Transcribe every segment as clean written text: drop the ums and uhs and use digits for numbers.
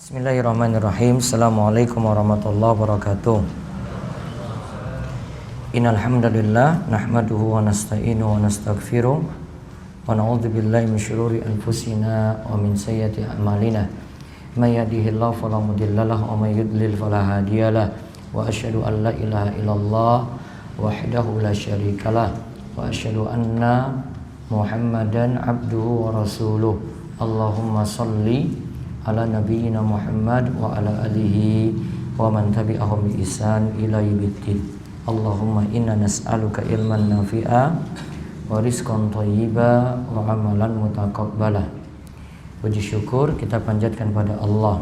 Bismillahirrahmanirrahim. Assalamualaikum warahmatullahi wabarakatuh. Innal hamdalillah nahmaduhu wa nasta'inuhu wa nastaghfiruh wa na'udzu billahi min syururi anfusina wa min sayyiati a'malina. May yahdihillahu fala mudilla lahu wa may yudlil fala hadiyalah. Wa asyhadu an la ilaha illallah wahdahu la syarikalah wa asyhadu anna Muhammadan abduhu wa rasuluh. Allahumma shalli ala nabiyyina Muhammad wa ala alihi wa man tabi'ahum bi ihsan ila yaumiddin. Allahumma inna nas'aluka ilman nafi'a wa rizqan thayyiba wa amalan mutaqabbala. Puji syukur kita panjatkan pada Allah.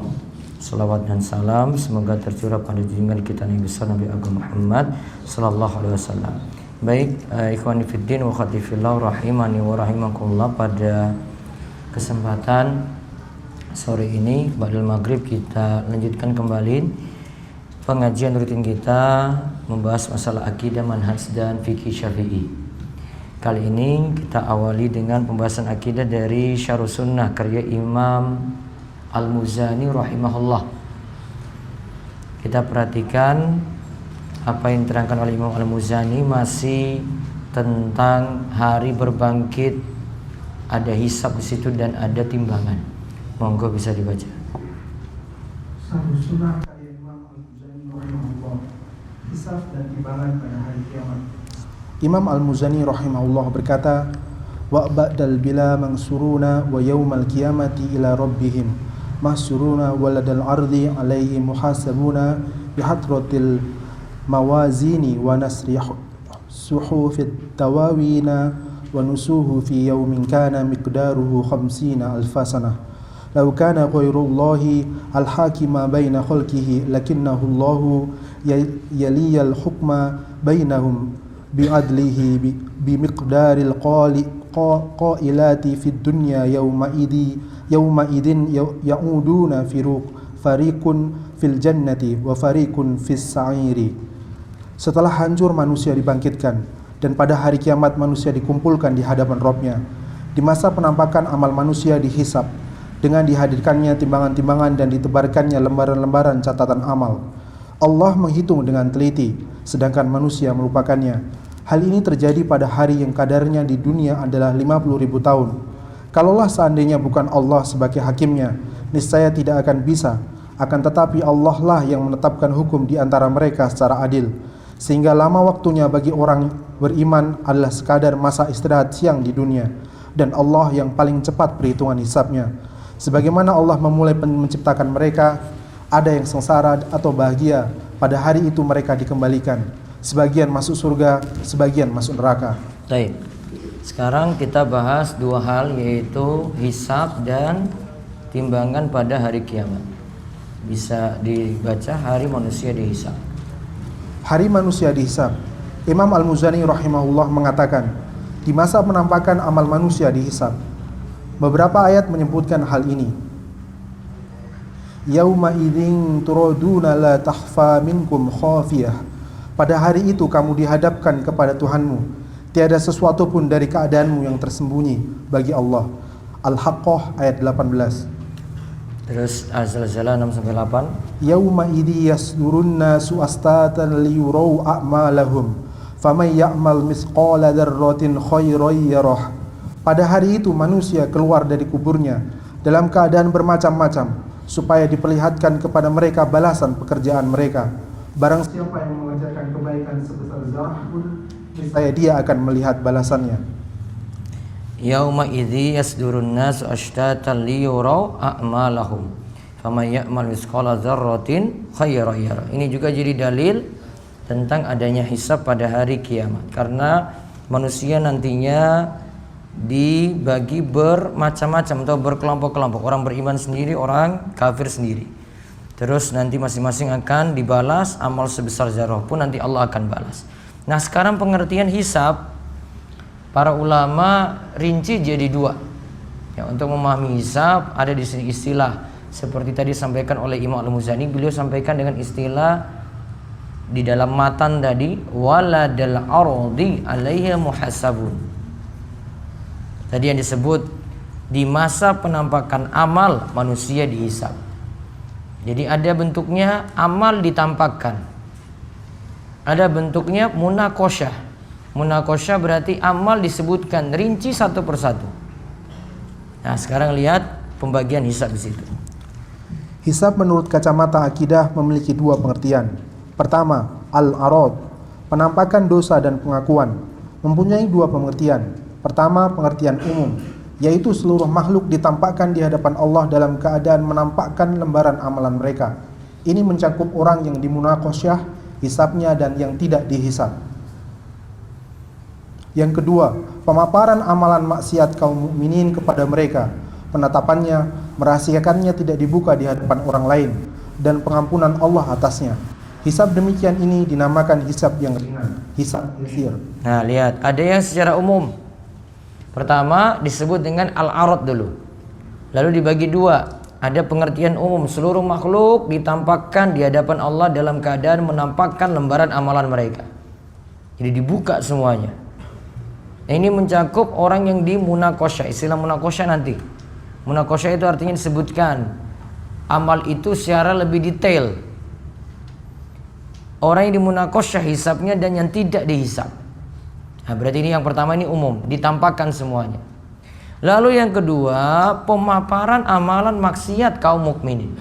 Salawat dan salam semoga tercurah pada junjungan kita Nabi besar Nabi Agung Muhammad sallallahu alaihi wasallam. Baik, ikhwani fiddin wa khati fillah rahimani wa rahimakumullah, pada kesempatan sore ini ba'dal maghrib kita lanjutkan kembali pengajian rutin kita membahas masalah akidah, manhaj dan fikih Syafi'i. Kali ini kita awali dengan pembahasan akidah dari Syarh Sunnah karya Imam Al-Muzani rahimahullah. Kita perhatikan apa yang diterangkan oleh Imam Al-Muzani masih tentang hari berbangkit, ada hisab di situ dan ada timbangan. Monggo bisa dibaca. Syarh Sunnah karya Imam Al-Muzani rahimahullah, hisab dan timbangan pada hari kiamat. Imam Al-Muzani rahimahullah berkata, wa ba'dal bila mansuruna wa yaumal qiyamati ila rabbihim mahsuruna waladal ardi alaihi muhasabuna bihatratil mawazini wa nasri suhufit tawawina wa nusuhu fi yaumin kana miqdaruhu 50 alfasanah. Law kana ghairullahi al-hakima baina khalqihi lakinnahu Allahu yaliyal hukma bainahum bi'adlihi bimiqdaril qailati fid dunya yawma idin ya'uduna fariqun fil jannati wa fariqun fis sa'iri. Setelah hancur manusia dibangkitkan dan pada hari kiamat manusia dikumpulkan di hadapan Rabb-Nya. Di masa penampakan amal manusia dihisab dengan dihadirkannya timbangan-timbangan dan ditebarkannya lembaran-lembaran catatan amal. Allah menghitung dengan teliti, sedangkan manusia melupakannya. Hal ini terjadi pada hari yang kadarnya di dunia adalah 50.000 tahun. Kalaulah seandainya bukan Allah sebagai hakimnya, niscaya tidak akan bisa. Akan tetapi Allah lah yang menetapkan hukum di antara mereka secara adil, sehingga lama waktunya bagi orang beriman adalah sekadar masa istirahat siang di dunia, dan Allah yang paling cepat perhitungan hisabnya. Sebagaimana Allah memulai menciptakan mereka, ada yang sengsara atau bahagia, pada hari itu mereka dikembalikan. Sebagian masuk surga, sebagian masuk neraka. Baik. Sekarang kita bahas dua hal, yaitu hisab dan timbangan pada hari kiamat. Bisa dibaca hari manusia dihisab. Hari manusia dihisab. Imam Al-Muzani rahimahullah mengatakan, di masa penampakan amal manusia dihisab. Beberapa ayat menyebutkan hal ini. Yauma idzin turaduna la takhfa minkum khafiyah. Pada hari itu kamu dihadapkan kepada Tuhanmu, tiada sesuatu pun dari keadaanmu yang tersembunyi bagi Allah. Al-Haqqah ayat 18. Terus Az-Zalzalah 6-8. Yauma idzi yasdurun nasu astatan liyurau a'malahum faman ya'mal misqala dzarratin khairan yarah. Pada hari itu manusia keluar dari kuburnya dalam keadaan bermacam-macam, supaya diperlihatkan kepada mereka balasan pekerjaan mereka. Barang siapa yang mengerjakan kebaikan sebesar zarah pun, niscaya dia akan melihat balasannya. Yauma idzi yasdurun nasu ashtatan liyurau a'malahum faman ya'mal misqala dzarratin khairan yarah. Ini juga jadi dalil tentang adanya hisab pada hari kiamat, karena manusia nantinya dibagi bermacam-macam atau berkelompok-kelompok, orang beriman sendiri, orang kafir sendiri. Terus nanti masing-masing akan dibalas, amal sebesar zarah pun nanti Allah akan balas. Nah, sekarang pengertian hisab para ulama rinci jadi dua. Ya, untuk memahami hisab ada di sini istilah seperti tadi disampaikan oleh Imam Al-Muzani. Beliau sampaikan dengan istilah di dalam matan tadi, waladal ardi alaihi muhasabun. Tadi yang disebut di masa penampakan amal manusia dihisab. Jadi ada bentuknya amal ditampakkan, ada bentuknya munakosyah. Munakosyah berarti amal disebutkan rinci satu persatu. Nah, sekarang lihat pembagian hisab di situ. Hisab menurut kacamata akidah memiliki dua pengertian. Pertama, al-arad, penampakan dosa dan pengakuan, mempunyai dua pengertian. Pertama, pengertian umum, yaitu seluruh makhluk ditampakkan di hadapan Allah dalam keadaan menampakkan lembaran amalan mereka. Ini mencakup orang yang dimunakosyah hisabnya dan yang tidak dihisab. Yang kedua, pemaparan amalan maksiat kaum mukminin kepada mereka, penetapannya, merahasiakannya tidak dibuka di hadapan orang lain, dan pengampunan Allah atasnya. Hisab demikian ini dinamakan hisab yang ringan, hisab yasir. Nah, lihat, ada yang secara umum. Pertama disebut dengan al-arad dulu, lalu dibagi dua. Ada pengertian umum, seluruh makhluk ditampakkan di hadapan Allah dalam keadaan menampakkan lembaran amalan mereka. Jadi dibuka semuanya. Ini mencakup orang yang dimunakosyah. Istilah munakosyah nanti. Munakosyah itu artinya disebutkan amal itu secara lebih detail. Orang yang dimunakosyah hisabnya dan yang tidak dihisab. Nah, berarti ini yang pertama, ini umum, ditampakkan semuanya. Lalu yang kedua, pemaparan amalan maksiat kaum mukminin.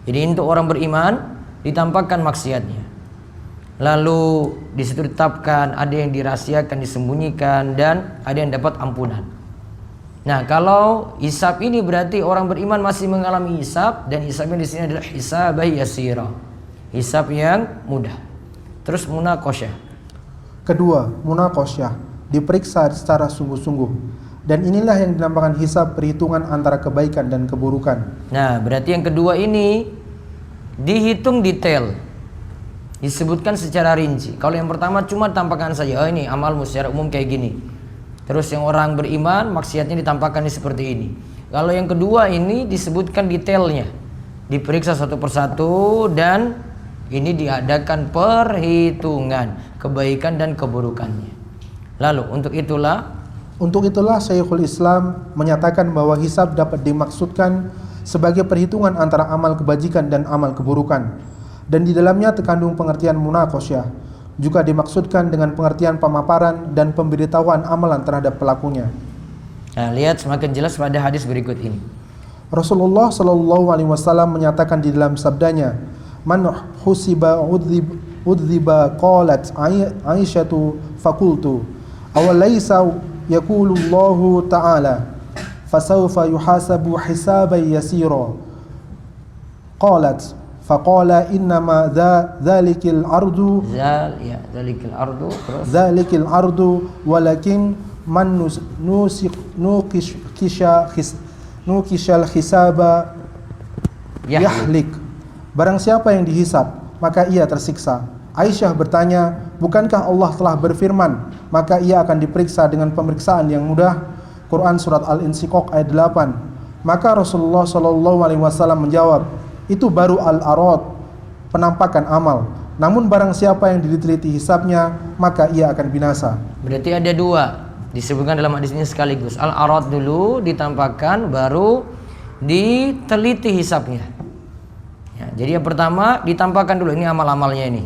Jadi untuk orang beriman ditampakkan maksiatnya. Lalu di situ ditetapkan ada yang dirahasiakan, disembunyikan, dan ada yang dapat ampunan. Nah, kalau hisab ini berarti orang beriman masih mengalami hisab, dan hisabnya di sini adalah hisab yasira, hisab yang mudah. Terus munakosyah. Kedua, munakosyah, diperiksa secara sungguh-sungguh, dan inilah yang dinamakan hisab perhitungan antara kebaikan dan keburukan. Nah, berarti yang kedua ini dihitung detail, disebutkan secara rinci. Kalau yang pertama cuma tampakkan saja, oh ini amalmu secara umum kayak gini. Terus yang orang beriman maksiatnya ditampakkan seperti ini. Kalau yang kedua ini disebutkan detailnya, diperiksa satu persatu, dan ini diadakan perhitungan kebaikan dan keburukannya. Lalu untuk itulah Syekhul Islam menyatakan bahwa hisab dapat dimaksudkan sebagai perhitungan antara amal kebajikan dan amal keburukan, dan di dalamnya terkandung pengertian munakosyah. Juga dimaksudkan dengan pengertian pemaparan dan pemberitahuan amalan terhadap pelakunya. Nah, lihat semakin jelas pada hadis berikut ini. Rasulullah Shallallahu Alaihi Wasallam menyatakan di dalam sabdanya, "Man husiba udziba qalat Aisyatu fakultu awalaysa yaqulullahu ta'ala fasawfa yuhasabu hisaban yasira qalat faqala innama dzalikal ardu dzalikal ardu walakin man nukishal hisaba yahlik." Barang siapa yang dihisab, maka ia tersiksa. Aisyah bertanya, bukankah Allah telah berfirman, maka ia akan diperiksa dengan pemeriksaan yang mudah? Quran surat Al-Insyiqaq ayat 8. Maka Rasulullah SAW menjawab, itu baru al-arad, penampakan amal. Namun barang siapa yang diteliti hisabnya, maka ia akan binasa. Berarti ada dua, disebutkan dalam hadis ini sekaligus. Al-arad dulu ditampakkan, baru diteliti hisabnya. Ya, jadi yang pertama ditampakkan dulu, ini amal-amalnya ini,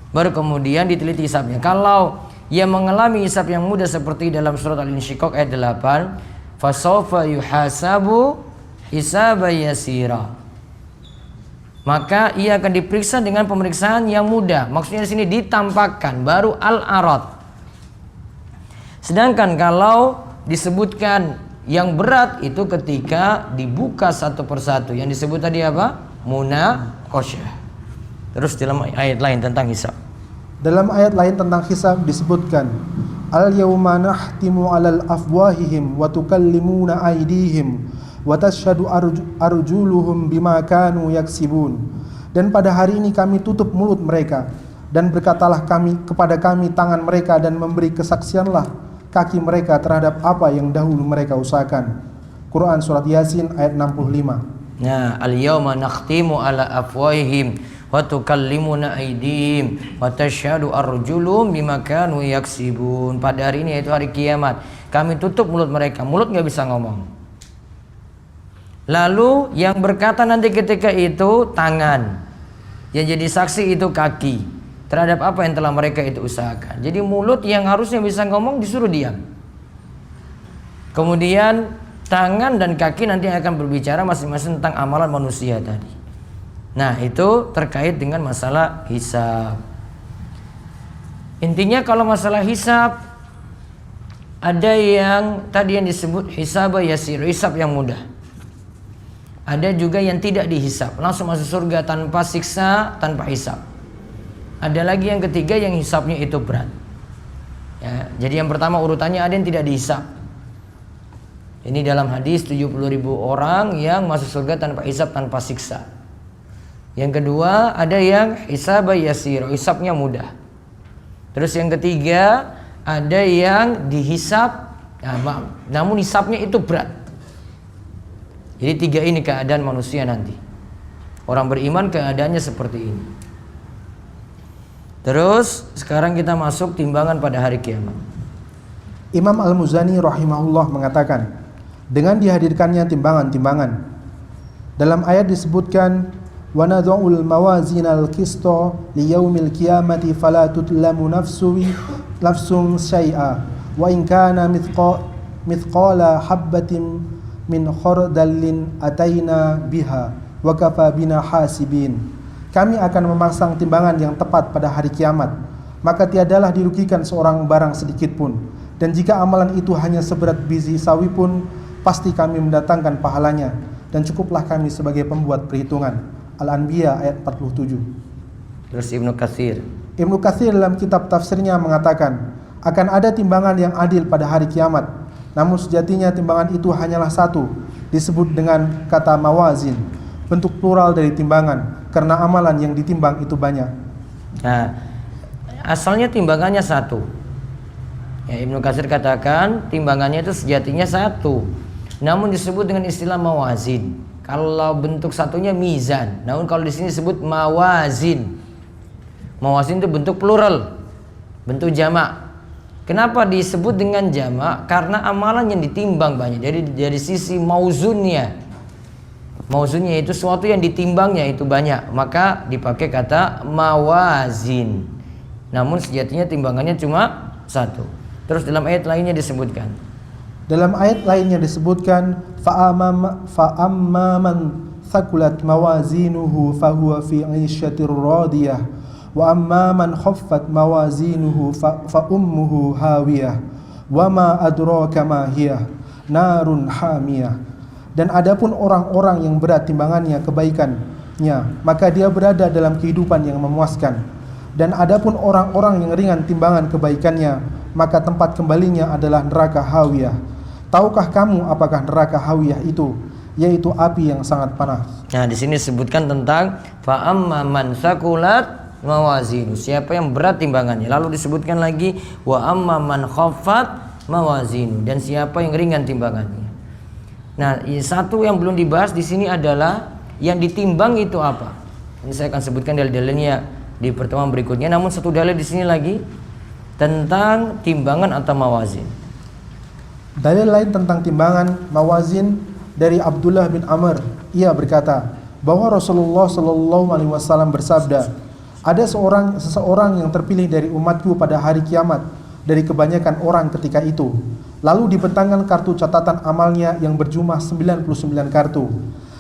baru kemudian diteliti hisabnya. Kalau ia mengalami hisab yang mudah seperti dalam surat Al-Insyiqaq ayat 8, fasawfa yuhasabu hisaban yasira, maka ia akan diperiksa dengan pemeriksaan yang mudah. Maksudnya di sini ditampakkan, baru al-arad. Sedangkan kalau disebutkan yang berat itu ketika dibuka satu persatu, yang disebut tadi apa? Munakosyah. Terus dalam ayat lain tentang hisab. Dalam ayat lain tentang hisab disebutkan, al-yawma nahtimu 'alal afwahihim wa tukallimuna aydihim wa tashhadu arjuluhum bima kanu yaksibun. Dan pada hari ini kami tutup mulut mereka, dan berkatalah kepada kami tangan mereka, dan memberi kesaksianlah kaki mereka terhadap apa yang dahulu mereka usahakan. Quran surat Yasin ayat 65. Nah, al-yawma nakhtimu 'ala afwahihim wa tukallimuna aydihim wa tashhadu arjuluhum bima kanu yaksibun. Pada hari ini, yaitu hari kiamat, kami tutup mulut mereka. Mulut nggak bisa ngomong. Lalu yang berkata nanti ketika itu tangan, yang jadi saksi itu kaki terhadap apa yang telah mereka itu usahakan. Jadi mulut yang harusnya bisa ngomong disuruh diam. Kemudian tangan dan kaki nanti akan berbicara masing-masing tentang amalan manusia tadi. Nah, itu terkait dengan masalah hisab. Intinya kalau masalah hisab, ada yang tadi yang disebut hisab yasir, hisab yang mudah. Ada juga yang tidak dihisab, langsung masuk surga tanpa siksa, tanpa hisab. Ada lagi yang ketiga yang hisabnya itu berat. Ya, jadi yang pertama urutannya ada yang tidak dihisab. Ini dalam hadis 70.000 orang yang masuk surga tanpa hisab, tanpa siksa. Yang kedua ada yang hisab yasir, hisabnya mudah. Terus yang ketiga ada yang dihisab, namun hisabnya itu berat. Jadi tiga ini keadaan manusia nanti. Orang beriman keadaannya seperti ini. Terus sekarang kita masuk timbangan pada hari kiamat. Imam Al-Muzani rahimahullah mengatakan, dengan dihadirkannya timbangan-timbangan, dalam ayat disebutkan, wa nad'ul mawazinal qista liyaumil qiyamati fala tudlamu nafsun syai'a wa in kana mithqala habbatin min khardalin ataina biha wa kafa bina hasibin. Kami akan memasang timbangan yang tepat pada hari kiamat, maka tiadalah dirugikan seorang barang sedikit pun, dan jika amalan itu hanya seberat biji sawi pun, pasti kami mendatangkan pahalanya, dan cukuplah kami sebagai pembuat perhitungan. Al-Anbiya ayat 47. Terus Ibnu Katsir dalam kitab tafsirnya mengatakan, akan ada timbangan yang adil pada hari kiamat. Namun sejatinya timbangan itu hanyalah satu, disebut dengan kata mawazin, bentuk plural dari timbangan, karena amalan yang ditimbang itu banyak. Nah, asalnya timbangannya satu. Ya, Ibnu Katsir katakan timbangannya itu sejatinya satu, namun disebut dengan istilah mawazin. Kalau bentuk satunya mizan, namun kalau di sini disebut mawazin. Mawazin itu bentuk plural, bentuk jamak. Kenapa disebut dengan jamak? Karena amalan yang ditimbang banyak. Jadi dari sisi mauzunnya itu sesuatu yang ditimbangnya itu banyak, maka dipakai kata mawazin. Namun sejatinya timbangannya cuma satu. Terus dalam ayat lainnya disebutkan, fa'amma man thaqulat mawazinuhu fahuwa fi 'ishatir radiyah wa amma man khaffat mawazinuhu fa ummuhu hawiyah wa ma adraka ma hiya narun hamiyah. Dan adapun orang-orang yang berat timbangannya kebaikannya, maka dia berada dalam kehidupan yang memuaskan. Dan adapun orang-orang yang ringan timbangan kebaikannya, maka tempat kembalinya adalah neraka hawiyah. Tahukah kamu apakah neraka hawiyah itu? Yaitu api yang sangat panas. Nah, di sini disebutkan tentang fa amma man saqulat mawazinu, siapa yang berat timbangannya. Lalu disebutkan lagi wa amma man khaffat mawazinu, dan siapa yang ringan timbangannya. Nah, satu yang belum dibahas di sini adalah yang ditimbang itu apa. Ini saya akan sebutkan dalil-dalilnya di pertemuan berikutnya. Namun satu dalil di sini lagi tentang timbangan atau mawazin. Dalil lain tentang timbangan mawazin dari Abdullah bin Amr. Ia berkata bahwa Rasulullah Shallallahu Alaihi Wasallam bersabda, ada seseorang yang terpilih dari umatku pada hari kiamat dari kebanyakan orang ketika itu. Lalu dibentangkan kartu catatan amalnya yang berjumlah 99 kartu.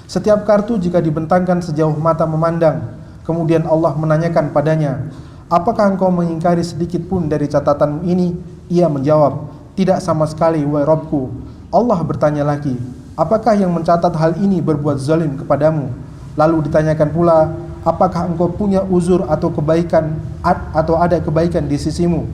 Setiap kartu jika dibentangkan sejauh mata memandang. Kemudian Allah menanyakan padanya, apakah engkau mengingkari sedikit pun dari catatanmu ini? Ia menjawab, tidak sama sekali, wahai Rabbku. Allah bertanya lagi, apakah yang mencatat hal ini berbuat zalim kepadamu? Lalu ditanyakan pula, apakah engkau punya uzur atau kebaikan atau ada kebaikan di sisimu?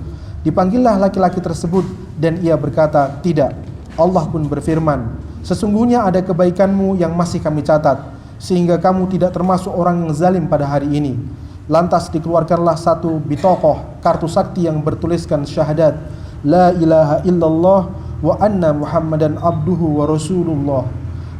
Dipanggillah laki-laki tersebut dan ia berkata, tidak. Allah pun berfirman, sesungguhnya ada kebaikanmu yang masih kami catat, sehingga kamu tidak termasuk orang yang zalim pada hari ini. Lantas dikeluarkanlah satu bitokoh, kartu sakti yang bertuliskan syahadat, la ilaha illallah wa anna muhammadan abduhu wa rasulullah.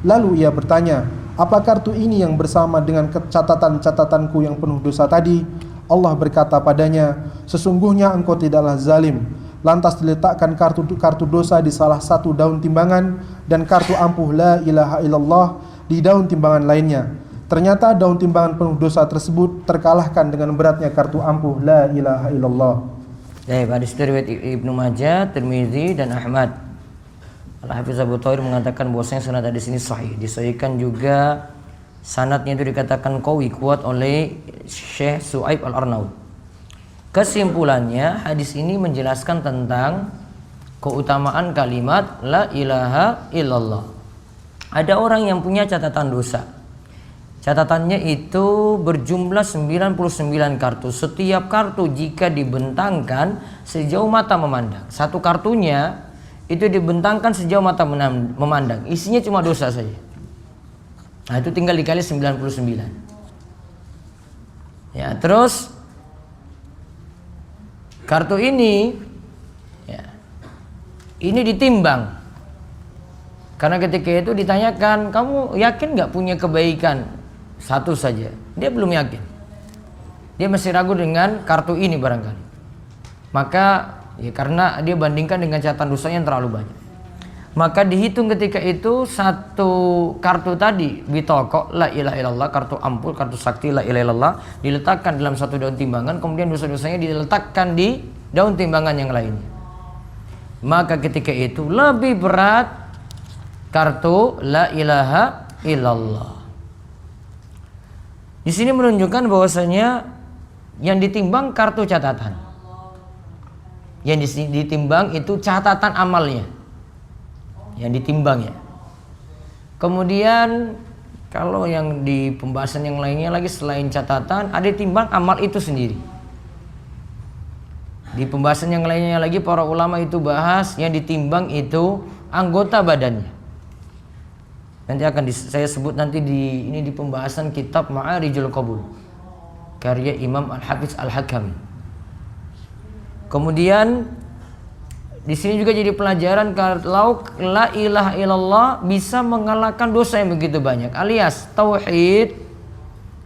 Lalu ia bertanya, apa kartu ini yang bersama dengan catatan-catatanku yang penuh dosa tadi? Allah berkata padanya, sesungguhnya engkau tidaklah zalim. Lantas diletakkan kartu dosa di salah satu daun timbangan dan kartu ampuh la ilaha illallah di daun timbangan lainnya. Ternyata daun timbangan penuh dosa tersebut terkalahkan dengan beratnya kartu ampuh la ilaha illallah. Hadis riwayat Ibnu Majah, Tirmizi dan Ahmad. Al-Hafiz Abu Thawir mengatakan bahwasanya sanad hadis ini sahih. Disahihkan juga sanadnya itu dikatakan qawi, kuat oleh Syekh Su'aib Al-Arnaud. Kesimpulannya hadis ini menjelaskan tentang keutamaan kalimat la ilaha illallah. Ada orang yang punya catatan dosa. Catatannya itu berjumlah 99 kartu. Setiap kartu jika dibentangkan sejauh mata memandang. Satu kartunya itu dibentangkan sejauh mata memandang. Isinya cuma dosa saja. Nah, itu tinggal dikali 99. Ya, terus kartu ini ya, ini ditimbang. Karena ketika itu ditanyakan, kamu yakin gak punya kebaikan? Satu saja, dia belum yakin. Dia masih ragu dengan kartu ini barangkali. Maka ya karena dia bandingkan dengan catatan dosanya yang terlalu banyak. Maka dihitung ketika itu satu kartu tadi bitoko la ilaha illallah, kartu ampul, kartu sakti la ilaha illallah, diletakkan dalam satu daun timbangan, kemudian dosa-dosanya diletakkan di daun timbangan yang lainnya. Maka ketika itu lebih berat kartu la ilaha illallah. Di sini menunjukkan bahwasanya yang ditimbang kartu catatan. Yang ditimbang itu catatan amalnya. Yang ditimbang ya. Kemudian kalau yang di pembahasan yang lainnya lagi selain catatan, ada timbang amal itu sendiri. Di pembahasan yang lainnya lagi para ulama itu bahas yang ditimbang itu anggota badannya. Nanti akan saya sebut nanti di pembahasan kitab Ma'arijul Qabul karya Imam Al-Hafiz Al-Hakami. Kemudian di sini juga jadi pelajaran kalau la ilaha illallah bisa mengalahkan dosa yang begitu banyak, alias tauhid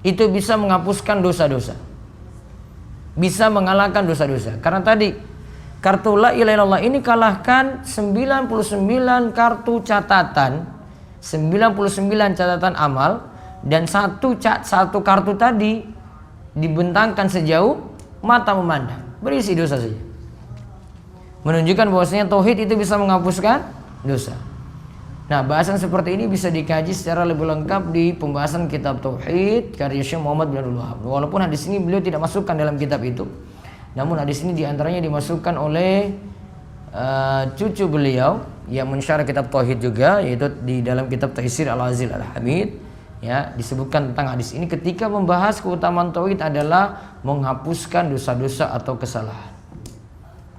itu bisa menghapuskan dosa-dosa. Bisa mengalahkan dosa-dosa. Karena tadi kartu la ilaha illallah ini kalahkan 99 kartu catatan, 99 catatan amal, dan satu kartu tadi dibentangkan sejauh mata memandang, berisi dosa saja. Menunjukkan bahwasanya tauhid itu bisa menghapuskan dosa. Nah, bahasan seperti ini bisa dikaji secara lebih lengkap di pembahasan kitab tauhid karya Syekh Muhammad bin Abdul Wahab. Walaupun hadis ini beliau tidak masukkan dalam kitab itu, namun hadis ini diantaranya dimasukkan oleh cucu beliau yang mensyarah kitab tauhid juga, yaitu di dalam kitab Taisir Al-Azil Al-Hamid. Ya, disebutkan tentang hadis ini ketika membahas keutamaan tauhid adalah menghapuskan dosa-dosa atau kesalahan.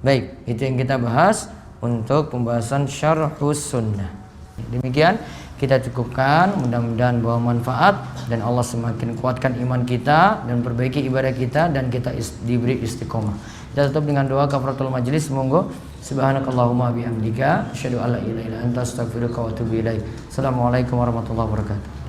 Baik, itu yang kita bahas untuk pembahasan Syarhus Sunnah. Demikian kita cukupkan, mudah-mudahan bawa manfaat dan Allah semakin kuatkan iman kita dan perbaiki ibadah kita dan kita diberi istiqomah. Kita tutup dengan doa kafaratul majlis. Monggo. Subhanakallahumma bihamdika asyhadu an la ilaha illa anta astaghfiruka wa atubu ilaik. Assalamualaikum warahmatullahi wabarakatuh.